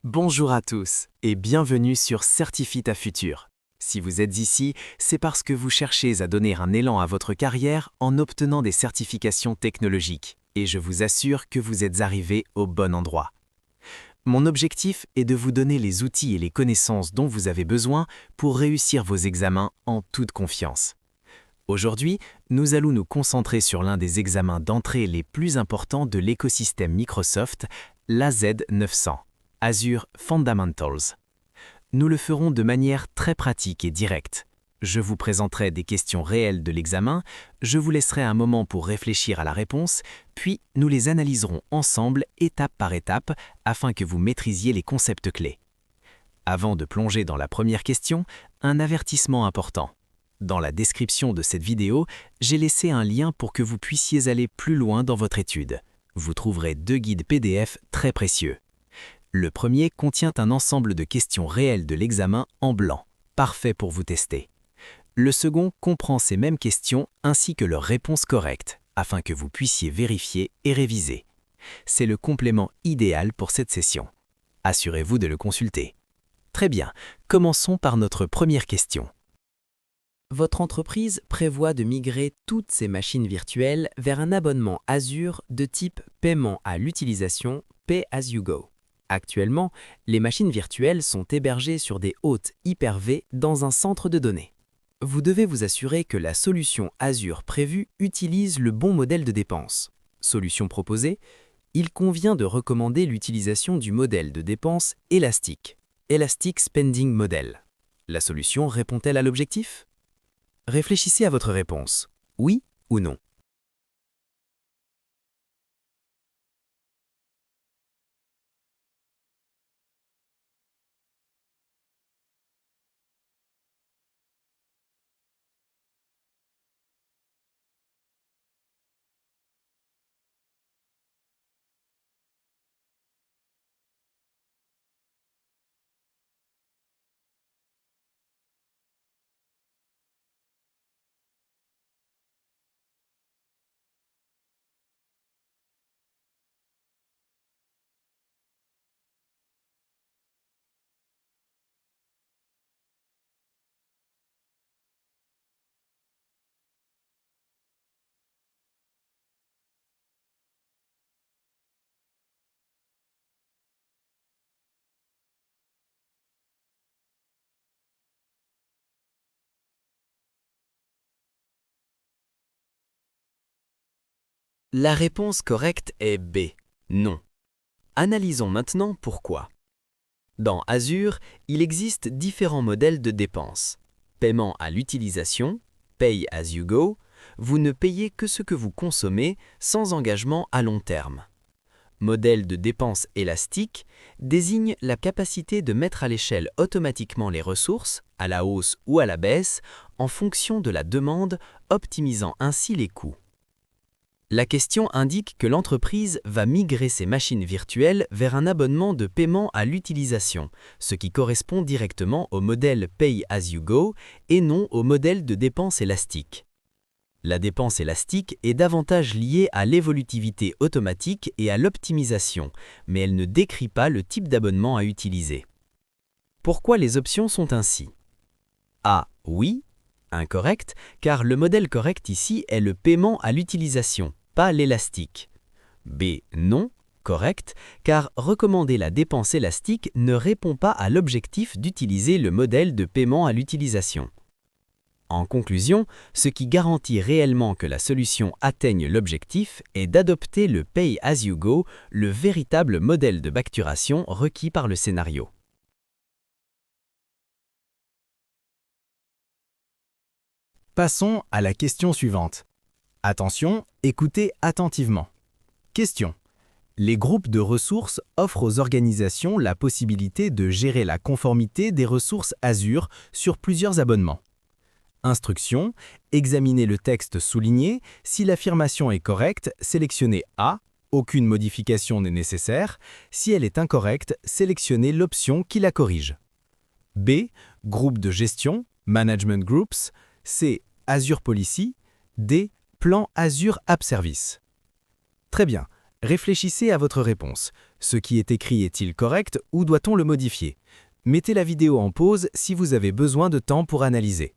Bonjour à tous et bienvenue sur Certifie ta future. Si vous êtes ici, c'est parce que vous cherchez à donner un élan à votre carrière en obtenant des certifications technologiques et je vous assure que vous êtes arrivé au bon endroit. Mon objectif est de vous donner les outils et les connaissances dont vous avez besoin pour réussir vos examens en toute confiance. Aujourd'hui, nous allons nous concentrer sur l'un des examens d'entrée les plus importants de l'écosystème Microsoft, l'AZ900. Azure Fundamentals. Nous le ferons de manière très pratique et directe. Je vous présenterai des questions réelles de l'examen, je vous laisserai un moment pour réfléchir à la réponse, puis nous les analyserons ensemble étape par étape afin que vous maîtrisiez les concepts clés. Avant de plonger dans la première question, un avertissement important. Dans la description de cette vidéo, j'ai laissé un lien pour que vous puissiez aller plus loin dans votre étude. Vous trouverez 2 guides PDF très précieux. Le premier contient un ensemble de questions réelles de l'examen en blanc, parfait pour vous tester. Le second comprend ces mêmes questions ainsi que leurs réponses correctes, afin que vous puissiez vérifier et réviser. C'est le complément idéal pour cette session. Assurez-vous de le consulter. Très bien, commençons par notre première question. Votre entreprise prévoit de migrer toutes ses machines virtuelles vers un abonnement Azure de type paiement à l'utilisation Pay as you go. Actuellement, les machines virtuelles sont hébergées sur des hôtes Hyper-V dans un centre de données. Vous devez vous assurer que la solution Azure prévue utilise le bon modèle de dépense. Solution proposée, il convient de recommander l'utilisation du modèle de dépense élastique, Elastic Spending Model. La solution répond-elle à l'objectif? Réfléchissez à votre réponse, oui ou non. La réponse correcte est B, non. Analysons maintenant pourquoi. Dans Azure, il existe différents modèles de dépenses. Paiement à l'utilisation, Pay as you go, vous ne payez que ce que vous consommez sans engagement à long terme. Modèle de dépense élastique désigne la capacité de mettre à l'échelle automatiquement les ressources, à la hausse ou à la baisse, en fonction de la demande, optimisant ainsi les coûts. La question indique que l'entreprise va migrer ses machines virtuelles vers un abonnement de paiement à l'utilisation, ce qui correspond directement au modèle Pay as you go et non au modèle de dépense élastique. La dépense élastique est davantage liée à l'évolutivité automatique et à l'optimisation, mais elle ne décrit pas le type d'abonnement à utiliser. Pourquoi les options sont ainsi? A. Oui. Incorrect, car le modèle correct ici est le paiement à l'utilisation, pas l'élastique. B. Non, correct, car recommander la dépense élastique ne répond pas à l'objectif d'utiliser le modèle de paiement à l'utilisation. En conclusion, ce qui garantit réellement que la solution atteigne l'objectif est d'adopter le Pay as you go, le véritable modèle de facturation requis par le scénario. Passons à la question suivante. Attention, écoutez attentivement. Question. Les groupes de ressources offrent aux organisations la possibilité de gérer la conformité des ressources Azure sur plusieurs abonnements. Instruction. Examinez le texte souligné. Si l'affirmation est correcte, sélectionnez A. Aucune modification n'est nécessaire. Si elle est incorrecte, sélectionnez l'option qui la corrige. B. Groupe de gestion, Management Groups. C. Azure Policy. D. Plan Azure App Service. Très bien. Réfléchissez à votre réponse. Ce qui est écrit est-il correct ou doit-on le modifier? Mettez la vidéo en pause si vous avez besoin de temps pour analyser.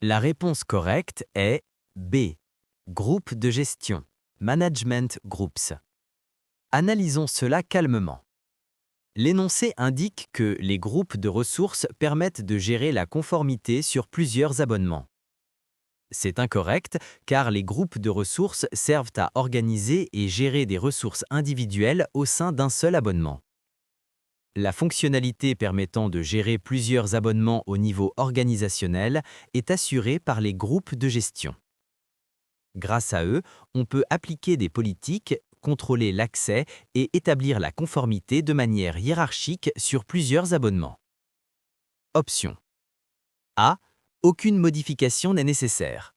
La réponse correcte est B. Groupe de gestion. Management Groups. Analysons cela calmement. L'énoncé indique que les groupes de ressources permettent de gérer la conformité sur plusieurs abonnements. C'est incorrect car les groupes de ressources servent à organiser et gérer des ressources individuelles au sein d'un seul abonnement. La fonctionnalité permettant de gérer plusieurs abonnements au niveau organisationnel est assurée par les groupes de gestion. Grâce à eux, on peut appliquer des politiques, contrôler l'accès et établir la conformité de manière hiérarchique sur plusieurs abonnements. Option A. Aucune modification n'est nécessaire.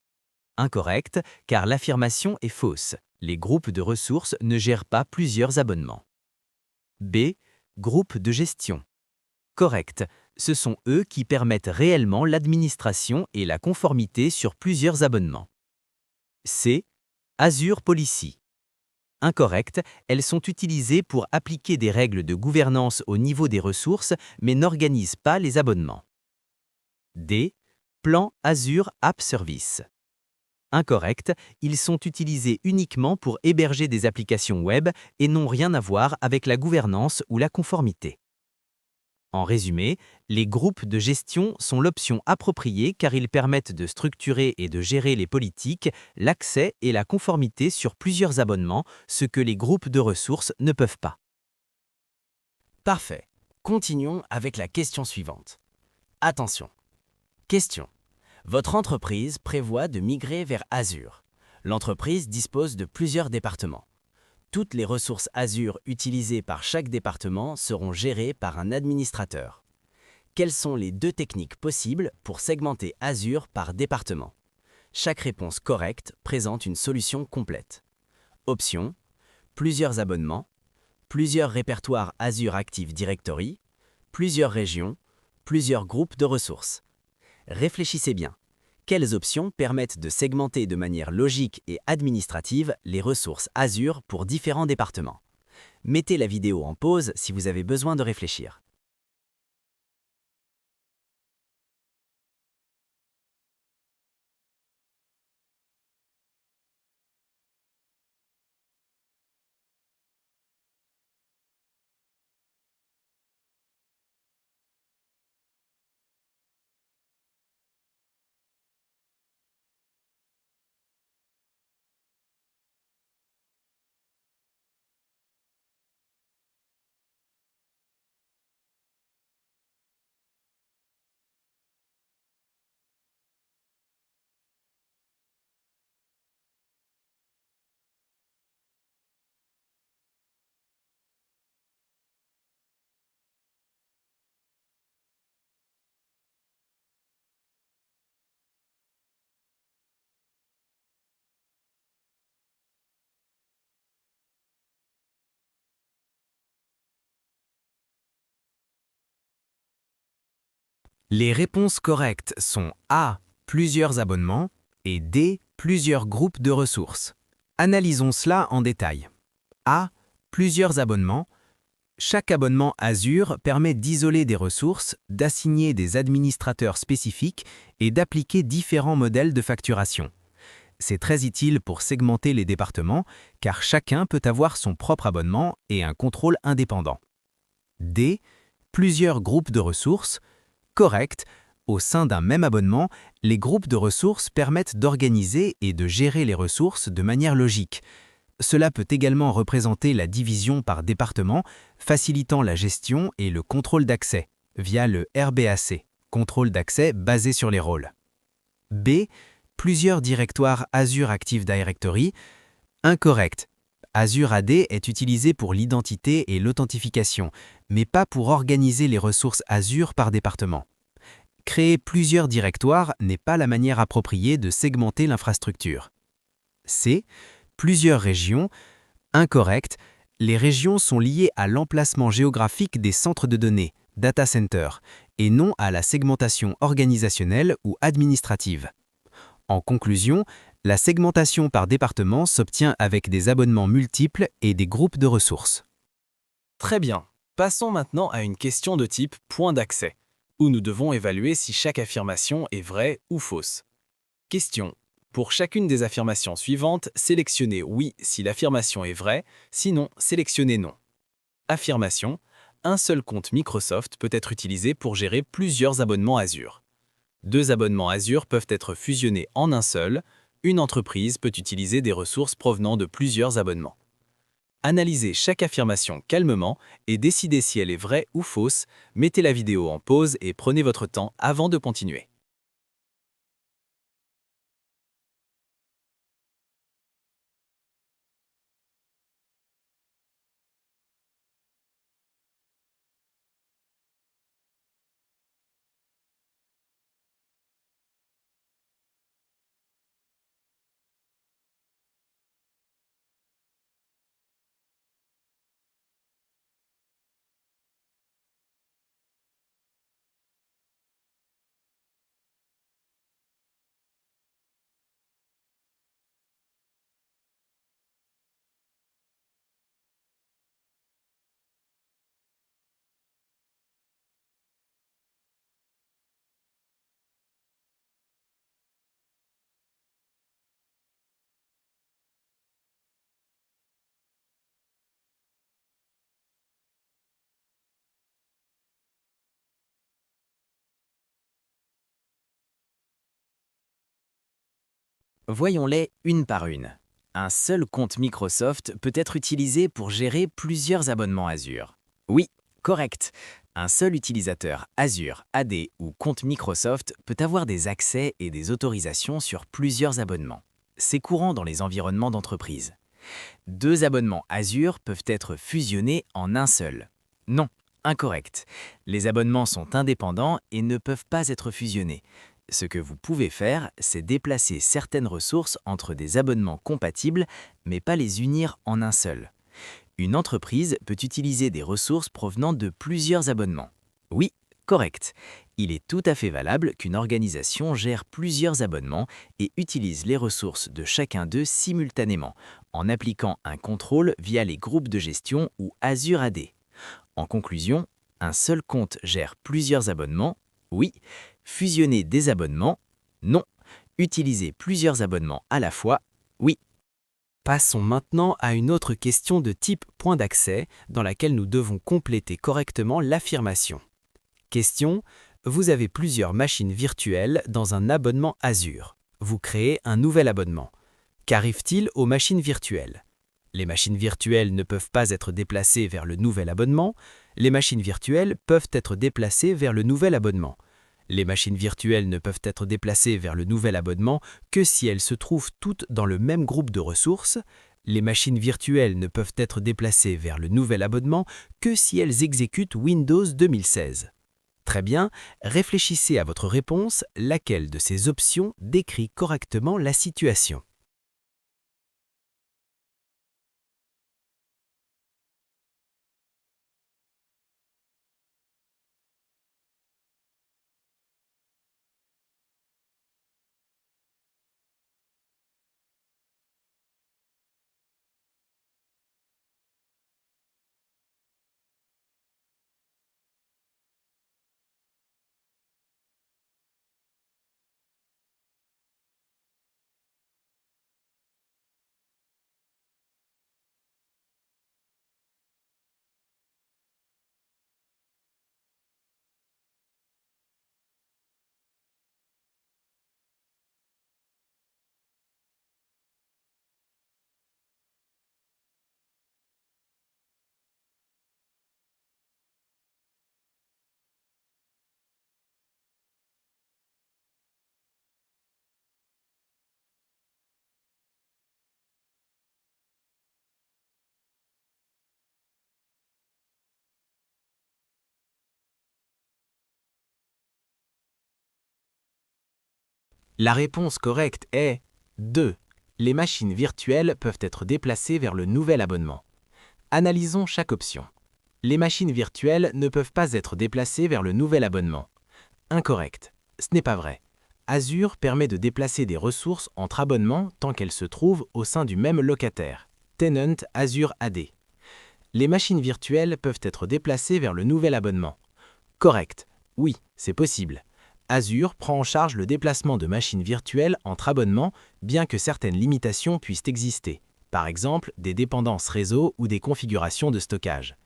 Incorrect, car l'affirmation est fausse. Les groupes de ressources ne gèrent pas plusieurs abonnements. B. Groupe de gestion. Correct, ce sont eux qui permettent réellement l'administration et la conformité sur plusieurs abonnements. C. Azure Policy. Incorrect, elles sont utilisées pour appliquer des règles de gouvernance au niveau des ressources, mais n'organisent pas les abonnements. D. Plan Azure App Service. Incorrect, ils sont utilisés uniquement pour héberger des applications web et n'ont rien à voir avec la gouvernance ou la conformité. En résumé, les groupes de gestion sont l'option appropriée car ils permettent de structurer et de gérer les politiques, l'accès et la conformité sur plusieurs abonnements, ce que les groupes de ressources ne peuvent pas. Parfait. Continuons avec la question suivante. Attention. Question. Votre entreprise prévoit de migrer vers Azure. L'entreprise dispose de plusieurs départements. Toutes les ressources Azure utilisées par chaque département seront gérées par un administrateur. Quelles sont les deux techniques possibles pour segmenter Azure par département? Chaque réponse correcte présente une solution complète. Option: plusieurs abonnements, plusieurs répertoires Azure Active Directory, plusieurs régions, plusieurs groupes de ressources. Réfléchissez bien. Quelles options permettent de segmenter de manière logique et administrative les ressources Azure pour différents départements? Mettez la vidéo en pause si vous avez besoin de réfléchir. Les réponses correctes sont A. Plusieurs abonnements et D. Plusieurs groupes de ressources. Analysons cela en détail. A. Plusieurs abonnements. Chaque abonnement Azure permet d'isoler des ressources, d'assigner des administrateurs spécifiques et d'appliquer différents modèles de facturation. C'est très utile pour segmenter les départements, car chacun peut avoir son propre abonnement et un contrôle indépendant. D. Plusieurs groupes de ressources. Correct. Au sein d'un même abonnement, les groupes de ressources permettent d'organiser et de gérer les ressources de manière logique. Cela peut également représenter la division par département, facilitant la gestion et le contrôle d'accès, via le RBAC, contrôle d'accès basé sur les rôles. B. Plusieurs directoires Azure Active Directory. Incorrect. Azure AD est utilisé pour l'identité et l'authentification, mais pas pour organiser les ressources Azure par département. Créer plusieurs directoires n'est pas la manière appropriée de segmenter l'infrastructure. C. Plusieurs régions. Incorrect. Les régions sont liées à l'emplacement géographique des centres de données, data centers, et non à la segmentation organisationnelle ou administrative. En conclusion, la segmentation par département s'obtient avec des abonnements multiples et des groupes de ressources. Très bien. Passons maintenant à une question de type point d'accès, où nous devons évaluer si chaque affirmation est vraie ou fausse. Question. Pour chacune des affirmations suivantes, sélectionnez oui si l'affirmation est vraie, sinon sélectionnez non. Affirmation. Un seul compte Microsoft peut être utilisé pour gérer plusieurs abonnements Azure. Deux abonnements Azure peuvent être fusionnés en un seul. Une entreprise peut utiliser des ressources provenant de plusieurs abonnements. Analysez chaque affirmation calmement et décidez si elle est vraie ou fausse. Mettez la vidéo en pause et prenez votre temps avant de continuer. Voyons-les une par une. Un seul compte Microsoft peut être utilisé pour gérer plusieurs abonnements Azure. Oui, correct. Un seul utilisateur Azure, AD ou compte Microsoft peut avoir des accès et des autorisations sur plusieurs abonnements. C'est courant dans les environnements d'entreprise. Deux abonnements Azure peuvent être fusionnés en un seul. Non, incorrect. Les abonnements sont indépendants et ne peuvent pas être fusionnés. Ce que vous pouvez faire, c'est déplacer certaines ressources entre des abonnements compatibles, mais pas les unir en un seul. Une entreprise peut utiliser des ressources provenant de plusieurs abonnements. Oui, correct. Il est tout à fait valable qu'une organisation gère plusieurs abonnements et utilise les ressources de chacun d'eux simultanément, en appliquant un contrôle via les groupes de gestion ou Azure AD. En conclusion, un seul compte gère plusieurs abonnements. Oui. Fusionner des abonnements. Non. Utiliser plusieurs abonnements à la fois. Oui. Passons maintenant à une autre question de type point d'accès dans laquelle nous devons compléter correctement l'affirmation. Question. Vous avez plusieurs machines virtuelles dans un abonnement Azure. Vous créez un nouvel abonnement. Qu'arrive-t-il aux machines virtuelles? Les machines virtuelles ne peuvent pas être déplacées vers le nouvel abonnement. Les machines virtuelles peuvent être déplacées vers le nouvel abonnement. Les machines virtuelles ne peuvent être déplacées vers le nouvel abonnement que si elles se trouvent toutes dans le même groupe de ressources. Les machines virtuelles ne peuvent être déplacées vers le nouvel abonnement que si elles exécutent Windows 2016. Très bien, réfléchissez à votre réponse, laquelle de ces options décrit correctement la situation. La réponse correcte est 2. Les machines virtuelles peuvent être déplacées vers le nouvel abonnement. Analysons chaque option. Les machines virtuelles ne peuvent pas être déplacées vers le nouvel abonnement. Incorrect. Ce n'est pas vrai. Azure permet de déplacer des ressources entre abonnements tant qu'elles se trouvent au sein du même locataire. Tenant Azure AD. Les machines virtuelles peuvent être déplacées vers le nouvel abonnement. Correct. Oui, c'est possible. Azure prend en charge le déplacement de machines virtuelles entre abonnements, bien que certaines limitations puissent exister. Par exemple, des dépendances réseau ou des configurations de stockage.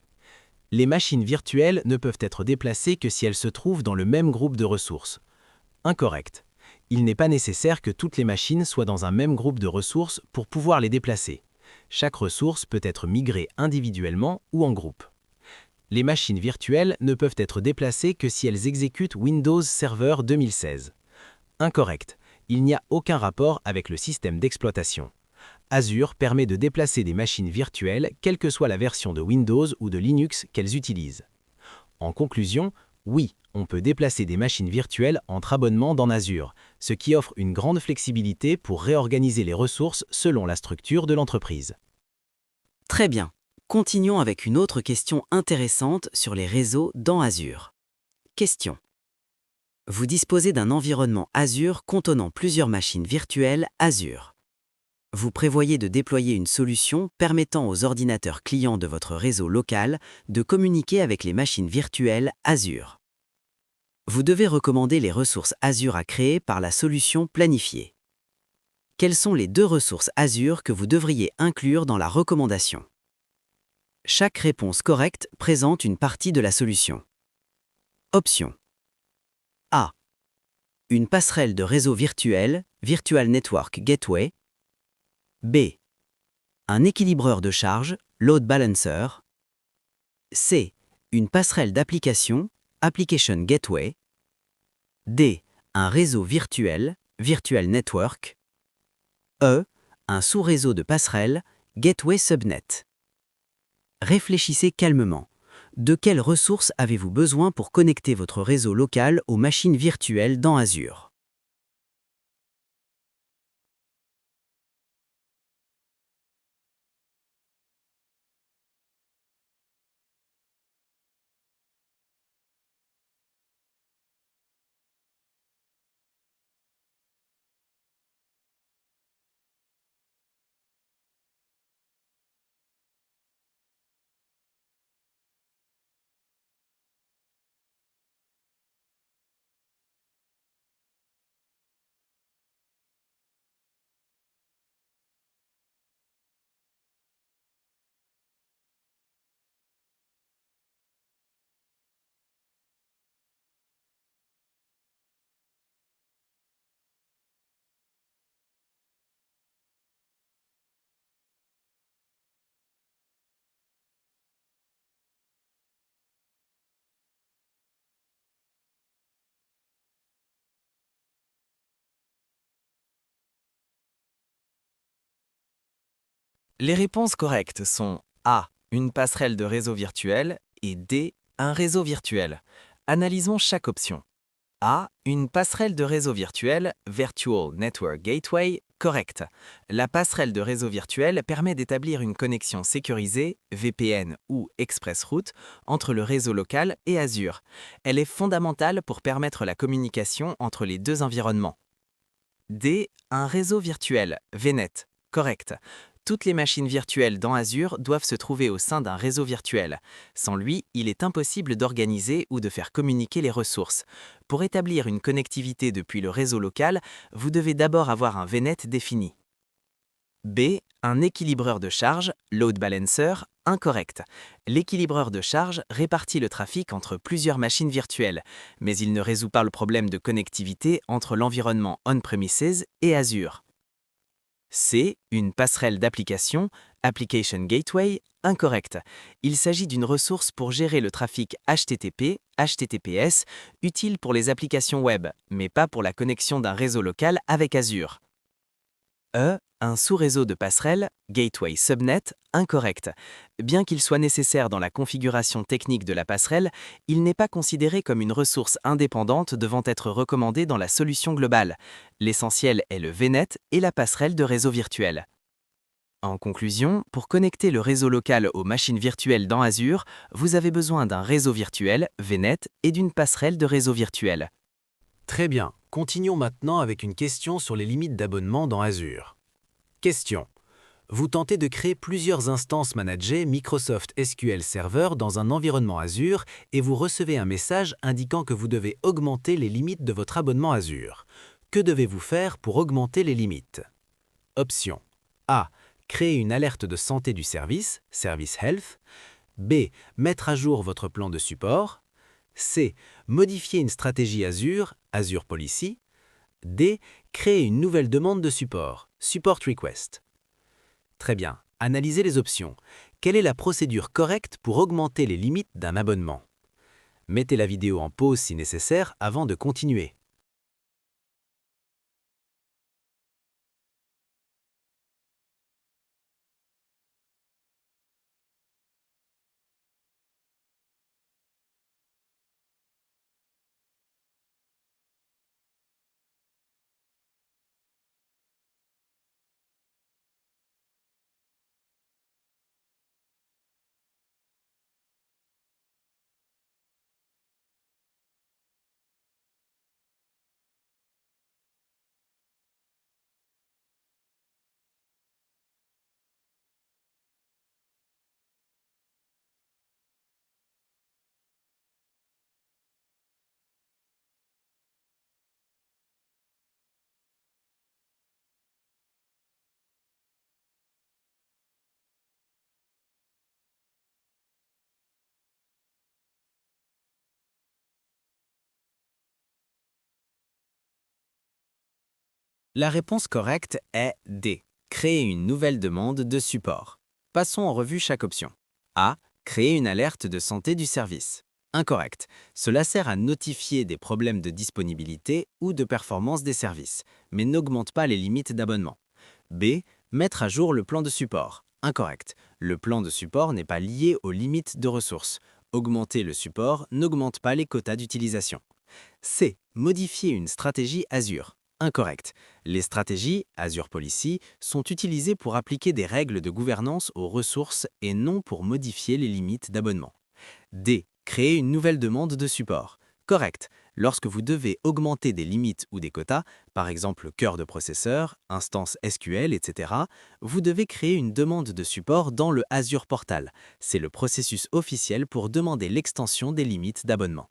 Les machines virtuelles ne peuvent être déplacées que si elles se trouvent dans le même groupe de ressources. Incorrect. Il n'est pas nécessaire que toutes les machines soient dans un même groupe de ressources pour pouvoir les déplacer. Chaque ressource peut être migrée individuellement ou en groupe. Les machines virtuelles ne peuvent être déplacées que si elles exécutent Windows Server 2016. Incorrect. Il n'y a aucun rapport avec le système d'exploitation. Azure permet de déplacer des machines virtuelles, quelle que soit la version de Windows ou de Linux qu'elles utilisent. En conclusion, oui, on peut déplacer des machines virtuelles entre abonnements dans Azure, ce qui offre une grande flexibilité pour réorganiser les ressources selon la structure de l'entreprise. Très bien. Continuons avec une autre question intéressante sur les réseaux dans Azure. Question. Vous disposez d'un environnement Azure contenant plusieurs machines virtuelles Azure. Vous prévoyez de déployer une solution permettant aux ordinateurs clients de votre réseau local de communiquer avec les machines virtuelles Azure. Vous devez recommander les ressources Azure à créer par la solution planifiée. Quelles sont les 2 ressources Azure que vous devriez inclure dans la recommandation? Chaque réponse correcte présente une partie de la solution. Option A. Une passerelle de réseau virtuel, Virtual Network Gateway. B. Un équilibreur de charge, Load Balancer. C. Une passerelle d'application, Application Gateway. D. Un réseau virtuel, Virtual Network. E. Un sous-réseau de passerelle, Gateway Subnet. Réfléchissez calmement. De quelles ressources avez-vous besoin pour connecter votre réseau local aux machines virtuelles dans Azure? Les réponses correctes sont A. Une passerelle de réseau virtuel et D. Un réseau virtuel. Analysons chaque option. A. Une passerelle de réseau virtuel, Virtual Network Gateway, correct. La passerelle de réseau virtuel permet d'établir une connexion sécurisée, VPN ou ExpressRoute, entre le réseau local et Azure. Elle est fondamentale pour permettre la communication entre les 2 environnements. D. Un réseau virtuel, VNet, correct. Toutes les machines virtuelles dans Azure doivent se trouver au sein d'un réseau virtuel. Sans lui, il est impossible d'organiser ou de faire communiquer les ressources. Pour établir une connectivité depuis le réseau local, vous devez d'abord avoir un VNet défini. B. Un équilibreur de charge, Load Balancer, incorrect. L'équilibreur de charge répartit le trafic entre plusieurs machines virtuelles, mais il ne résout pas le problème de connectivité entre l'environnement on-premises et Azure. C. Une passerelle d'application, Application Gateway, incorrect. Il s'agit d'une ressource pour gérer le trafic HTTP, HTTPS, utile pour les applications web, mais pas pour la connexion d'un réseau local avec Azure. E. Un sous-réseau de passerelle, Gateway Subnet, incorrect. Bien qu'il soit nécessaire dans la configuration technique de la passerelle, il n'est pas considéré comme une ressource indépendante devant être recommandée dans la solution globale. L'essentiel est le VNet et la passerelle de réseau virtuel. En conclusion, pour connecter le réseau local aux machines virtuelles dans Azure, vous avez besoin d'un réseau virtuel, VNet, et d'une passerelle de réseau virtuel. Très bien, continuons maintenant avec une question sur les limites d'abonnement dans Azure. Question. Vous tentez de créer plusieurs instances managées Microsoft SQL Server dans un environnement Azure et vous recevez un message indiquant que vous devez augmenter les limites de votre abonnement Azure. Que devez-vous faire pour augmenter les limites? Option A. Créer une alerte de santé du service, Service Health. B. Mettre à jour votre plan de support. C. Modifier une stratégie Azure, Azure Policy. D. Créer une nouvelle demande de support, Support Request. Très bien, analysez les options. Quelle est la procédure correcte pour augmenter les limites d'un abonnement? Mettez la vidéo en pause si nécessaire avant de continuer. La réponse correcte est D. Créer une nouvelle demande de support. Passons en revue chaque option. A. Créer une alerte de santé du service. Incorrect. Cela sert à notifier des problèmes de disponibilité ou de performance des services, mais n'augmente pas les limites d'abonnement. B. Mettre à jour le plan de support. Incorrect. Le plan de support n'est pas lié aux limites de ressources. Augmenter le support n'augmente pas les quotas d'utilisation. C. Modifier une stratégie Azure. Incorrect. Les stratégies Azure Policy sont utilisées pour appliquer des règles de gouvernance aux ressources et non pour modifier les limites d'abonnement. D. Créer une nouvelle demande de support. Correct. Lorsque vous devez augmenter des limites ou des quotas, par exemple cœur de processeur, instance SQL, etc., vous devez créer une demande de support dans le Azure Portal. C'est le processus officiel pour demander l'extension des limites d'abonnement.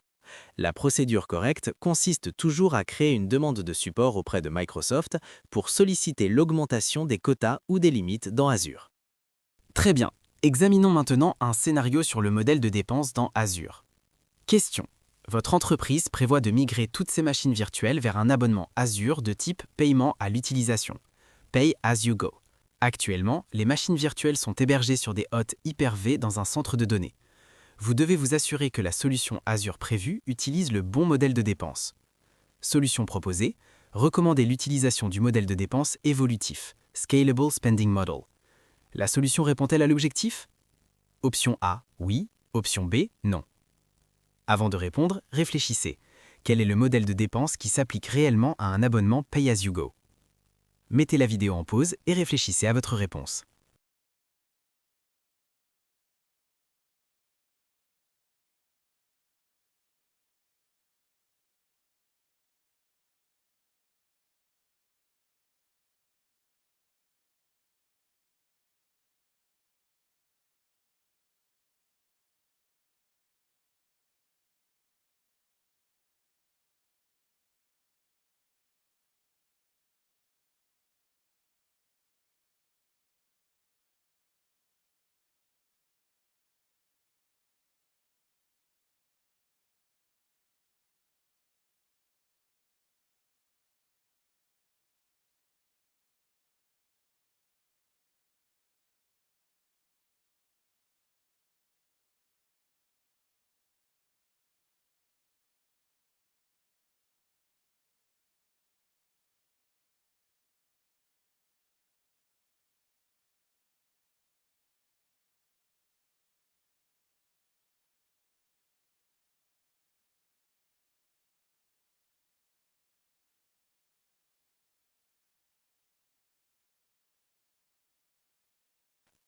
La procédure correcte consiste toujours à créer une demande de support auprès de Microsoft pour solliciter l'augmentation des quotas ou des limites dans Azure. Très bien, examinons maintenant un scénario sur le modèle de dépenses dans Azure. Question. Votre entreprise prévoit de migrer toutes ses machines virtuelles vers un abonnement Azure de type paiement à l'utilisation, Pay as you go. Actuellement, les machines virtuelles sont hébergées sur des hôtes Hyper-V dans un centre de données. Vous devez vous assurer que la solution Azure prévue utilise le bon modèle de dépense. Solution proposée, recommandez l'utilisation du modèle de dépense évolutif, Scalable Spending Model. La solution répond-elle à l'objectif? Option A, oui. Option B, non. Avant de répondre, réfléchissez. Quel est le modèle de dépense qui s'applique réellement à un abonnement Pay as you go? Mettez la vidéo en pause et réfléchissez à votre réponse.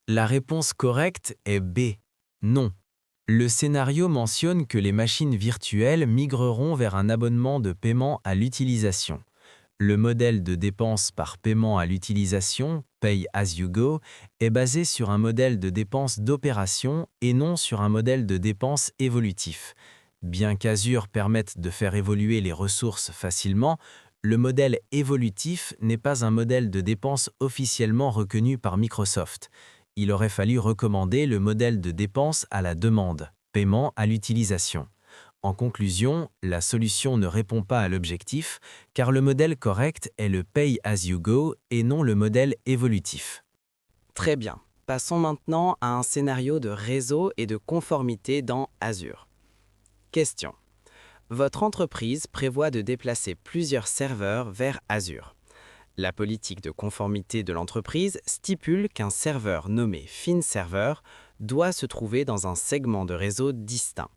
La réponse correcte est B. Non. Le scénario mentionne que les machines virtuelles migreront vers un abonnement de paiement à l'utilisation. Le modèle de dépense par paiement à l'utilisation, Pay as you go, est basé sur un modèle de dépense d'opération et non sur un modèle de dépense évolutif. Bien qu'Azure permette de faire évoluer les ressources facilement, le modèle évolutif n'est pas un modèle de dépense officiellement reconnu par Microsoft. Il aurait fallu recommander le modèle de dépense à la demande, paiement à l'utilisation. En conclusion, la solution ne répond pas à l'objectif, car le modèle correct est le Pay as you go et non le modèle évolutif. Très bien. Passons maintenant à un scénario de réseau et de conformité dans Azure. Question. Votre entreprise prévoit de déplacer plusieurs serveurs vers Azure. La politique de conformité de l'entreprise stipule qu'un serveur nommé FinServer doit se trouver dans un segment de réseau distinct.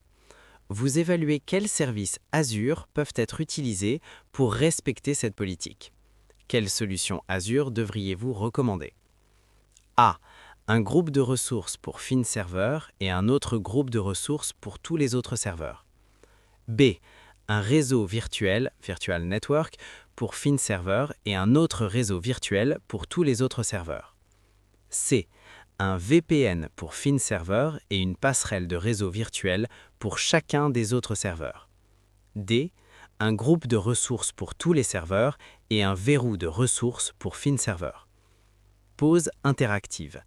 Vous évaluez quels services Azure peuvent être utilisés pour respecter cette politique. Quelle solution Azure devriez-vous recommander? A. Un groupe de ressources pour FinServer et un autre groupe de ressources pour tous les autres serveurs. B. Un réseau virtuel, Virtual Network, pour FinServer et un autre réseau virtuel pour tous les autres serveurs. C. Un VPN pour FinServer et une passerelle de réseau virtuel pour chacun des autres serveurs. D. Un groupe de ressources pour tous les serveurs et un verrou de ressources pour FinServer. Pause interactive.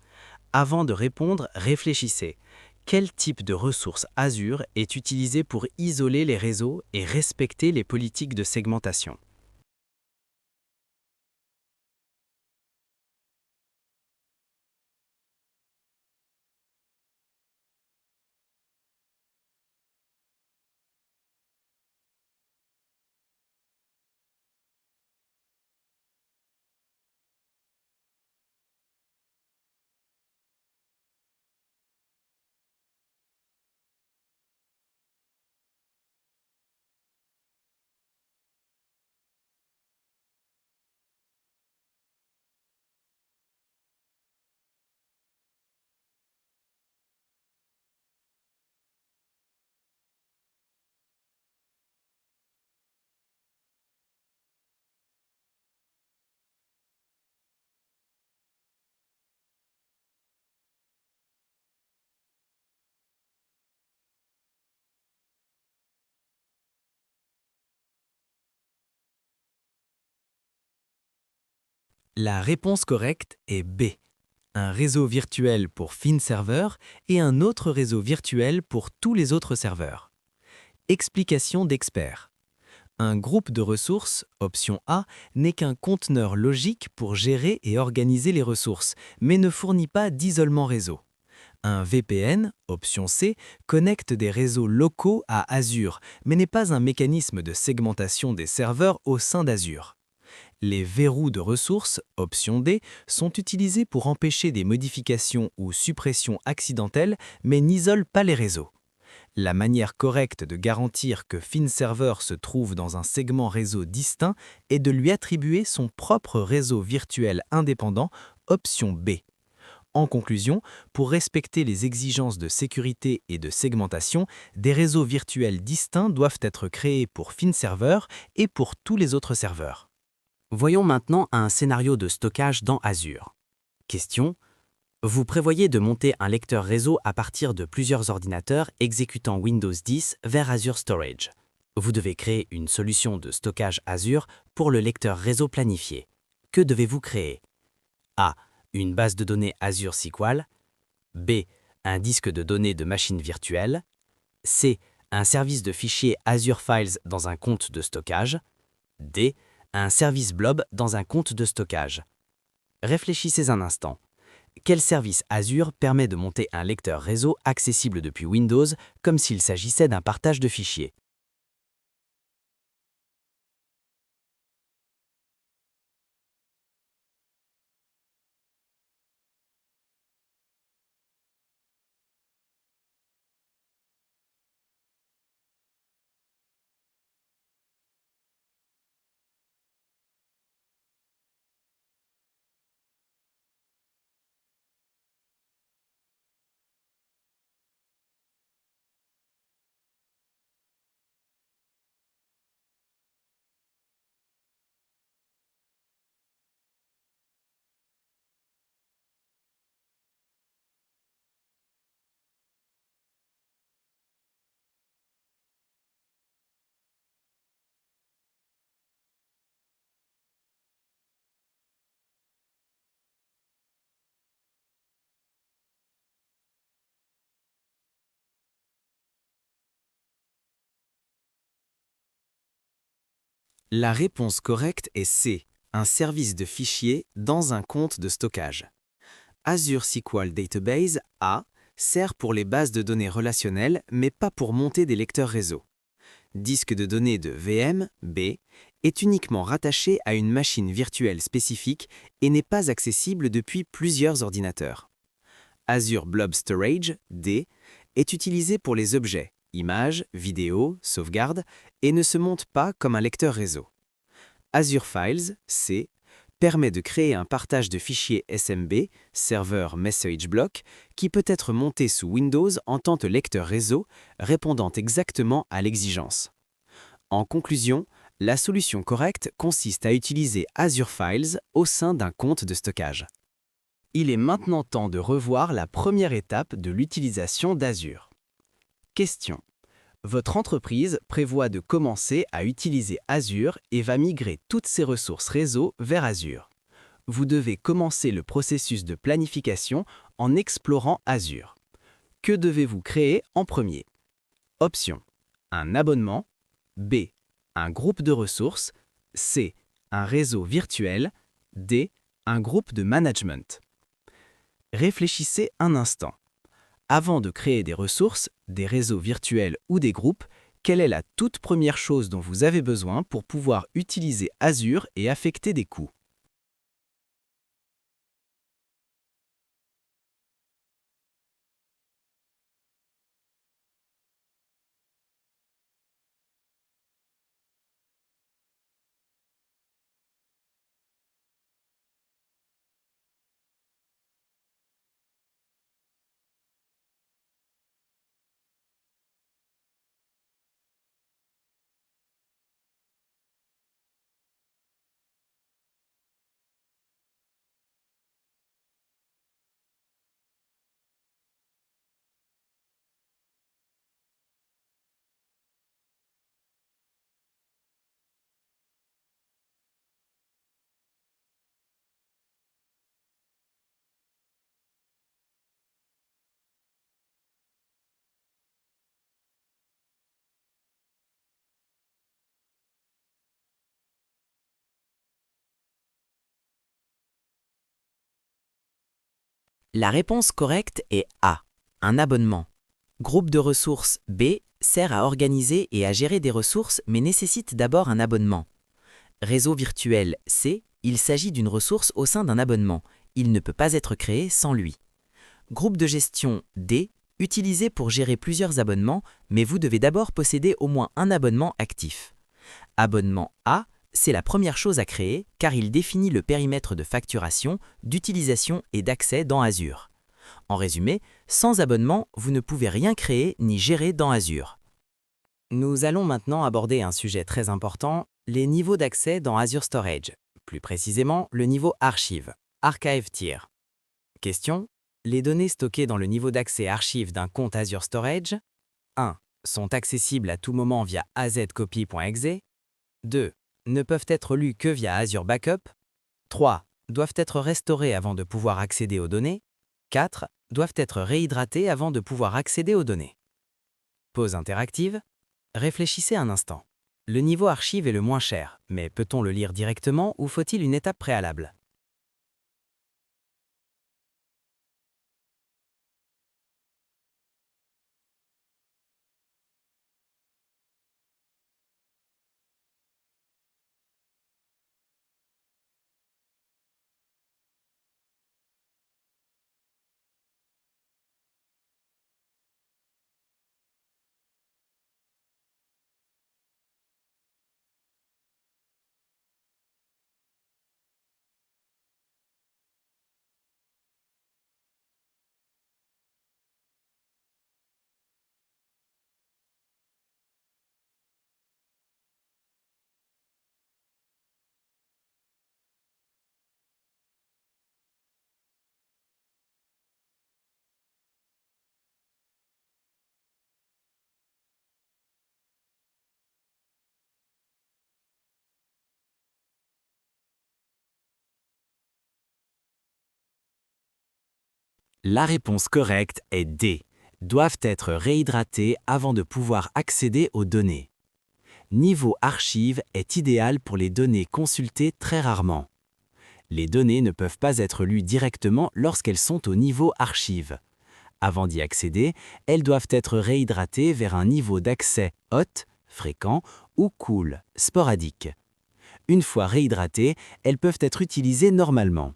Avant de répondre, réfléchissez. Quel type de ressources Azure est utilisé pour isoler les réseaux et respecter les politiques de segmentation? La réponse correcte est B. Un réseau virtuel pour FinServer et un autre réseau virtuel pour tous les autres serveurs. Explication d'expert. Un groupe de ressources, option A, n'est qu'un conteneur logique pour gérer et organiser les ressources, mais ne fournit pas d'isolement réseau. Un VPN, option C, connecte des réseaux locaux à Azure, mais n'est pas un mécanisme de segmentation des serveurs au sein d'Azure. Les verrous de ressources, option D, sont utilisés pour empêcher des modifications ou suppressions accidentelles, mais n'isolent pas les réseaux. La manière correcte de garantir que FinServer se trouve dans un segment réseau distinct est de lui attribuer son propre réseau virtuel indépendant, option B. En conclusion, pour respecter les exigences de sécurité et de segmentation, des réseaux virtuels distincts doivent être créés pour FinServer et pour tous les autres serveurs. Voyons maintenant un scénario de stockage dans Azure. Question. Vous prévoyez de monter un lecteur réseau à partir de plusieurs ordinateurs exécutant Windows 10 vers Azure Storage. Vous devez créer une solution de stockage Azure pour le lecteur réseau planifié. Que devez-vous créer? A. Une base de données Azure SQL. B. Un disque de données de machine virtuelle. C. Un service de fichiers Azure Files dans un compte de stockage. D. Un service blob dans un compte de stockage. Réfléchissez un instant. Quel service Azure permet de monter un lecteur réseau accessible depuis Windows comme s'il s'agissait d'un partage de fichiers? La réponse correcte est C, un service de fichiers dans un compte de stockage. Azure SQL Database A sert pour les bases de données relationnelles, mais pas pour monter des lecteurs réseau. Disque de données de VM, B, est uniquement rattaché à une machine virtuelle spécifique et n'est pas accessible depuis plusieurs ordinateurs. Azure Blob Storage, D, est utilisé pour les objets, images, vidéos, sauvegarde, et ne se monte pas comme un lecteur réseau. Azure Files, C, permet de créer un partage de fichiers SMB, Server Message Block, qui peut être monté sous Windows en tant que lecteur réseau, répondant exactement à l'exigence. En conclusion, la solution correcte consiste à utiliser Azure Files au sein d'un compte de stockage. Il est maintenant temps de revoir la première étape de l'utilisation d'Azure. Question. Votre entreprise prévoit de commencer à utiliser Azure et va migrer toutes ses ressources réseau vers Azure. Vous devez commencer le processus de planification en explorant Azure. Que devez-vous créer en premier? Option. Un abonnement. B. Un groupe de ressources. C. Un réseau virtuel. D. Un groupe de management. Réfléchissez un instant. Avant de créer des ressources, des réseaux virtuels ou des groupes, quelle est la toute première chose dont vous avez besoin pour pouvoir utiliser Azure et affecter des coûts? La réponse correcte est A, un abonnement. Groupe de ressources B sert à organiser et à gérer des ressources mais nécessite d'abord un abonnement. Réseau virtuel C, il s'agit d'une ressource au sein d'un abonnement. Il ne peut pas être créé sans lui. Groupe de gestion D, utilisé pour gérer plusieurs abonnements, mais vous devez d'abord posséder au moins un abonnement actif. Abonnement A, c'est la première chose à créer car il définit le périmètre de facturation, d'utilisation et d'accès dans Azure. En résumé, sans abonnement, vous ne pouvez rien créer ni gérer dans Azure. Nous allons maintenant aborder un sujet très important, les niveaux d'accès dans Azure Storage, plus précisément le niveau Archive, Archive Tier. Question. Les données stockées dans le niveau d'accès Archive d'un compte Azure Storage 1. Sont accessibles à tout moment via azcopy.exe 2. Ne peuvent être lues que via Azure Backup 3. Doivent être restaurées avant de pouvoir accéder aux données 4. Doivent être réhydratées avant de pouvoir accéder aux données. Pause interactive. Réfléchissez un instant. Le niveau archive est le moins cher, mais peut-on le lire directement ou faut-il une étape préalable? La réponse correcte est D. Doivent être réhydratés avant de pouvoir accéder aux données. Niveau archive est idéal pour les données consultées très rarement. Les données ne peuvent pas être lues directement lorsqu'elles sont au niveau archive. Avant d'y accéder, elles doivent être réhydratées vers un niveau d'accès hot, fréquent, ou cool, sporadique. Une fois réhydratées, elles peuvent être utilisées normalement.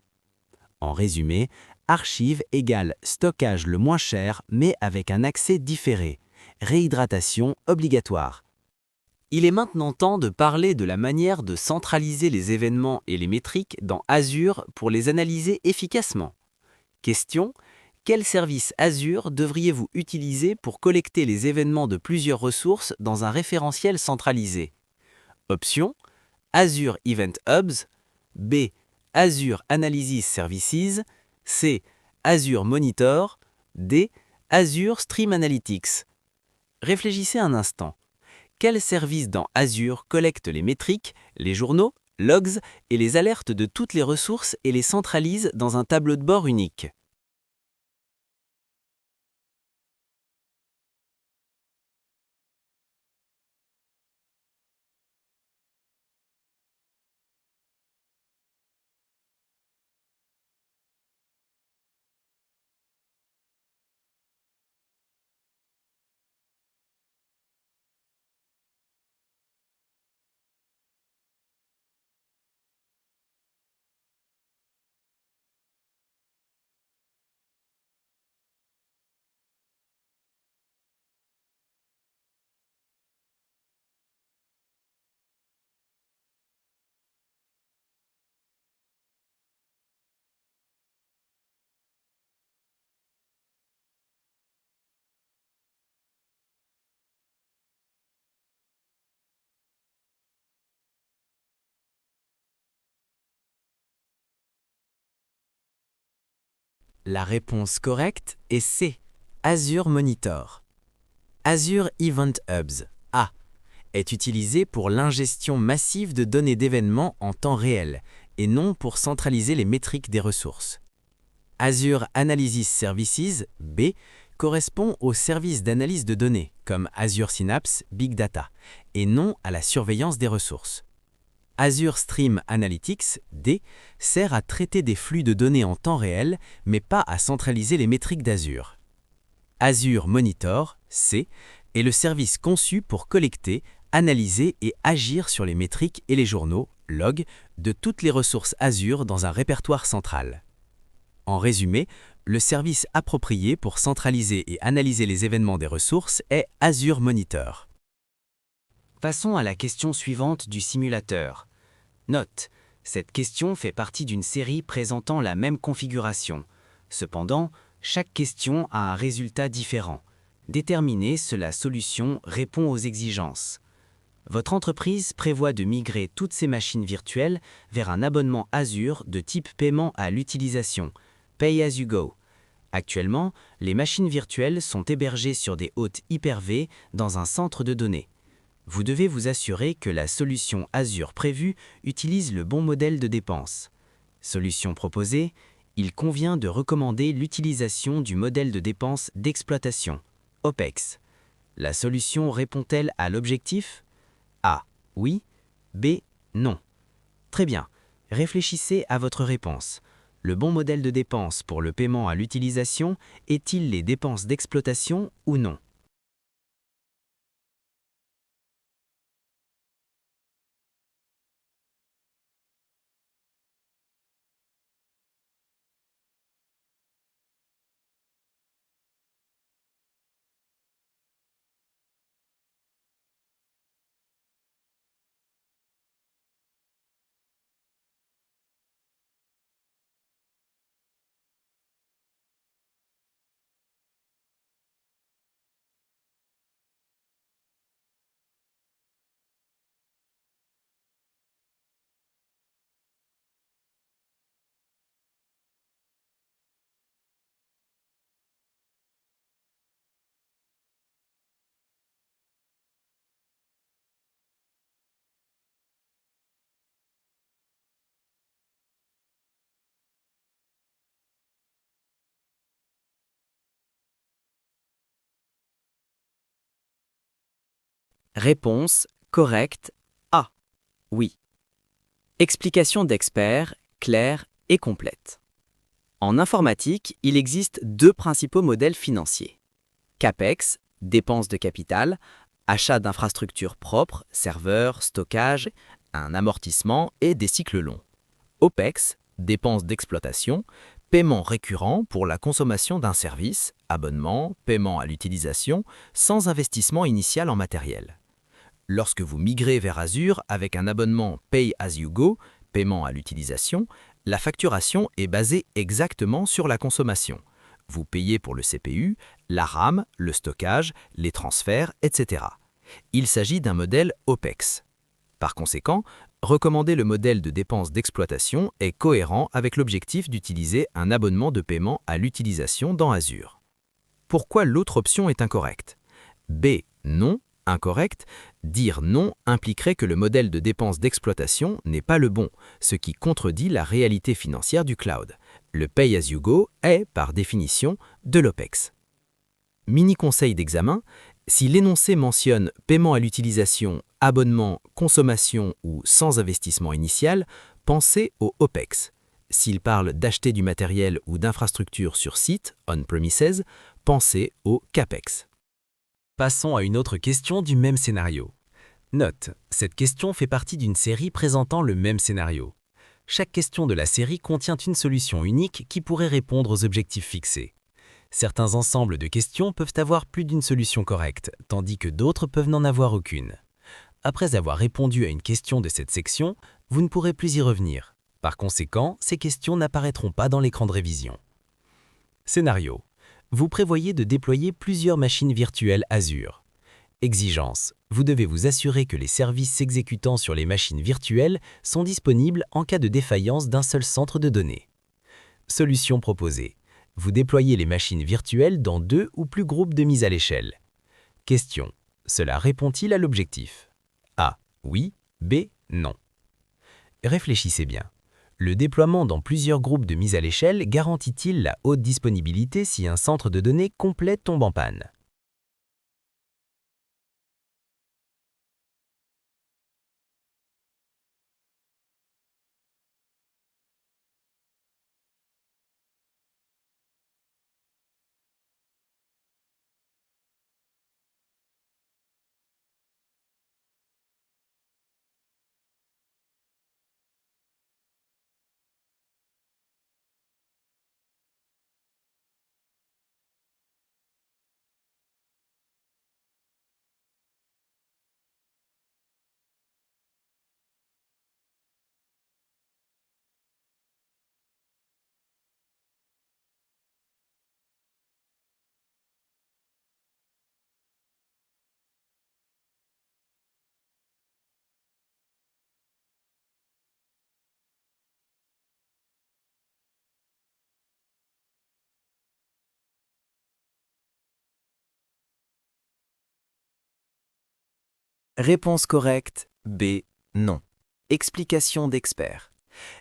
En résumé, archive égale stockage le moins cher mais avec un accès différé. Réhydratation obligatoire. Il est maintenant temps de parler de la manière de centraliser les événements et les métriques dans Azure pour les analyser efficacement. Question: quel service Azure devriez-vous utiliser pour collecter les événements de plusieurs ressources dans un référentiel centralisé? Option: Azure Event Hubs, B. Azure Analysis Services, C. Azure Monitor, D. Azure Stream Analytics. Réfléchissez un instant. Quel service dans Azure collecte les métriques, les journaux, logs et les alertes de toutes les ressources et les centralise dans un tableau de bord unique? La réponse correcte est C. Azure Monitor. Azure Event Hubs, A, est utilisé pour l'ingestion massive de données d'événements en temps réel et non pour centraliser les métriques des ressources. Azure Analysis Services, B, correspond aux services d'analyse de données comme Azure Synapse Big Data et non à la surveillance des ressources. Azure Stream Analytics, D, sert à traiter des flux de données en temps réel, mais pas à centraliser les métriques d'Azure. Azure Monitor, C, est le service conçu pour collecter, analyser et agir sur les métriques et les journaux, logs, de toutes les ressources Azure dans un répertoire central. En résumé, le service approprié pour centraliser et analyser les événements des ressources est Azure Monitor. Passons à la question suivante du simulateur. Note: cette question fait partie d'une série présentant la même configuration. Cependant, chaque question a un résultat différent. Déterminer si la solution répond aux exigences. Votre entreprise prévoit de migrer toutes ses machines virtuelles vers un abonnement Azure de type paiement à l'utilisation, Pay as you go. Actuellement, les machines virtuelles sont hébergées sur des hôtes Hyper-V dans un centre de données. Vous devez vous assurer que la solution Azure prévue utilise le bon modèle de dépense. Solution proposée: il convient de recommander l'utilisation du modèle de dépense d'exploitation, OPEX. La solution répond-elle à l'objectif? A. Oui. B. Non. Très bien. Réfléchissez à votre réponse. Le bon modèle de dépense pour le paiement à l'utilisation est-il les dépenses d'exploitation ou non? Réponse Correct. A. Oui. Explication d'expert, claire et complète. En informatique, il existe deux principaux modèles financiers. CAPEX, dépenses de capital, achat d'infrastructures propres, serveurs, stockage, un amortissement et des cycles longs. OPEX, dépenses d'exploitation, paiement récurrent pour la consommation d'un service, abonnement, paiement à l'utilisation, sans investissement initial en matériel. Lorsque vous migrez vers Azure avec un abonnement Pay as you go, paiement à l'utilisation, la facturation est basée exactement sur la consommation. Vous payez pour le CPU, la RAM, le stockage, les transferts, etc. Il s'agit d'un modèle OPEX. Par conséquent, recommander le modèle de dépenses d'exploitation est cohérent avec l'objectif d'utiliser un abonnement de paiement à l'utilisation dans Azure. Pourquoi l'autre option est incorrecte? B. Non. Incorrect, dire non impliquerait que le modèle de dépenses d'exploitation n'est pas le bon, ce qui contredit la réalité financière du cloud. Le Pay as you go est, par définition, de l'OPEX. Mini-conseil d'examen, si l'énoncé mentionne paiement à l'utilisation, abonnement, consommation ou sans investissement initial, pensez au OPEX. S'il parle d'acheter du matériel ou d'infrastructures sur site, on-premises, pensez au CAPEX. Passons à une autre question du même scénario. Note, cette question fait partie d'une série présentant le même scénario. Chaque question de la série contient une solution unique qui pourrait répondre aux objectifs fixés. Certains ensembles de questions peuvent avoir plus d'une solution correcte, tandis que d'autres peuvent n'en avoir aucune. Après avoir répondu à une question de cette section, vous ne pourrez plus y revenir. Par conséquent, ces questions n'apparaîtront pas dans l'écran de révision. Scénario. Vous prévoyez de déployer plusieurs machines virtuelles Azure. Exigence. Vous devez vous assurer que les services s'exécutant sur les machines virtuelles sont disponibles en cas de défaillance d'un seul centre de données. Solution proposée. Vous déployez les machines virtuelles dans 2 ou plus groupes de mise à l'échelle. Question. Cela répond-il à l'objectif? A. Oui. B. Non. Réfléchissez bien. Le déploiement dans plusieurs groupes de mise à l'échelle garantit-il la haute disponibilité si un centre de données complet tombe en panne? Réponse correcte, B. Non. Explication d'expert.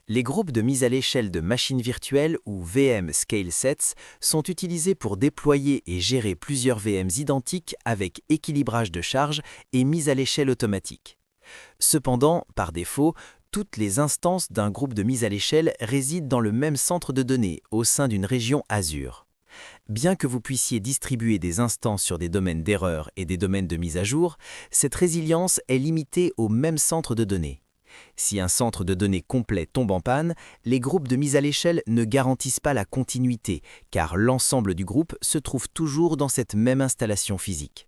Les groupes de mise à l'échelle de machines virtuelles ou VM Scale Sets sont utilisés pour déployer et gérer plusieurs VMs identiques avec équilibrage de charge et mise à l'échelle automatique. Cependant, par défaut, toutes les instances d'un groupe de mise à l'échelle résident dans le même centre de données au sein d'une région Azure. Bien que vous puissiez distribuer des instances sur des domaines d'erreur et des domaines de mise à jour, cette résilience est limitée au même centre de données. Si un centre de données complet tombe en panne, les groupes de mise à l'échelle ne garantissent pas la continuité, car l'ensemble du groupe se trouve toujours dans cette même installation physique.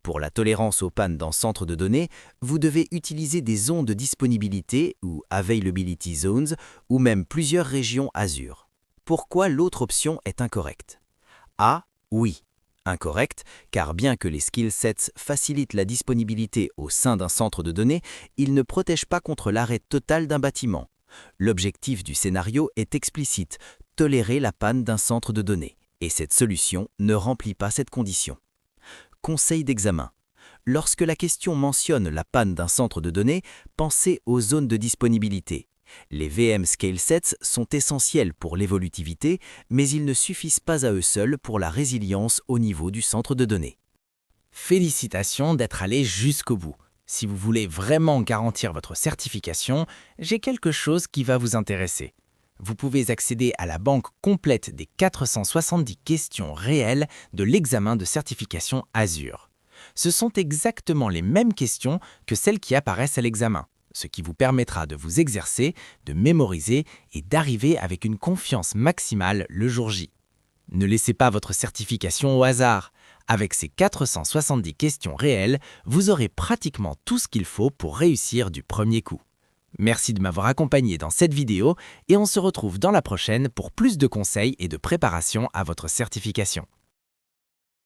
Pour la tolérance aux pannes dans centre de données, vous devez utiliser des zones de disponibilité ou Availability Zones ou même plusieurs régions Azure. Pourquoi l'autre option est incorrecte? A. Oui. Incorrect, car bien que les skill sets facilitent la disponibilité au sein d'un centre de données, ils ne protègent pas contre l'arrêt total d'un bâtiment. L'objectif du scénario est explicite, tolérer la panne d'un centre de données, et cette solution ne remplit pas cette condition. Conseil d'examen. Lorsque la question mentionne la panne d'un centre de données, pensez aux zones de disponibilité. Les VM Scale Sets sont essentiels pour l'évolutivité, mais ils ne suffisent pas à eux seuls pour la résilience au niveau du centre de données. Félicitations d'être allé jusqu'au bout. Si vous voulez vraiment garantir votre certification, j'ai quelque chose qui va vous intéresser. Vous pouvez accéder à la banque complète des 470 questions réelles de l'examen de certification Azure. Ce sont exactement les mêmes questions que celles qui apparaissent à l'examen, ce qui vous permettra de vous exercer, de mémoriser et d'arriver avec une confiance maximale le jour J. Ne laissez pas votre certification au hasard. Avec ces 470 questions réelles, vous aurez pratiquement tout ce qu'il faut pour réussir du premier coup. Merci de m'avoir accompagné dans cette vidéo et on se retrouve dans la prochaine pour plus de conseils et de préparation à votre certification.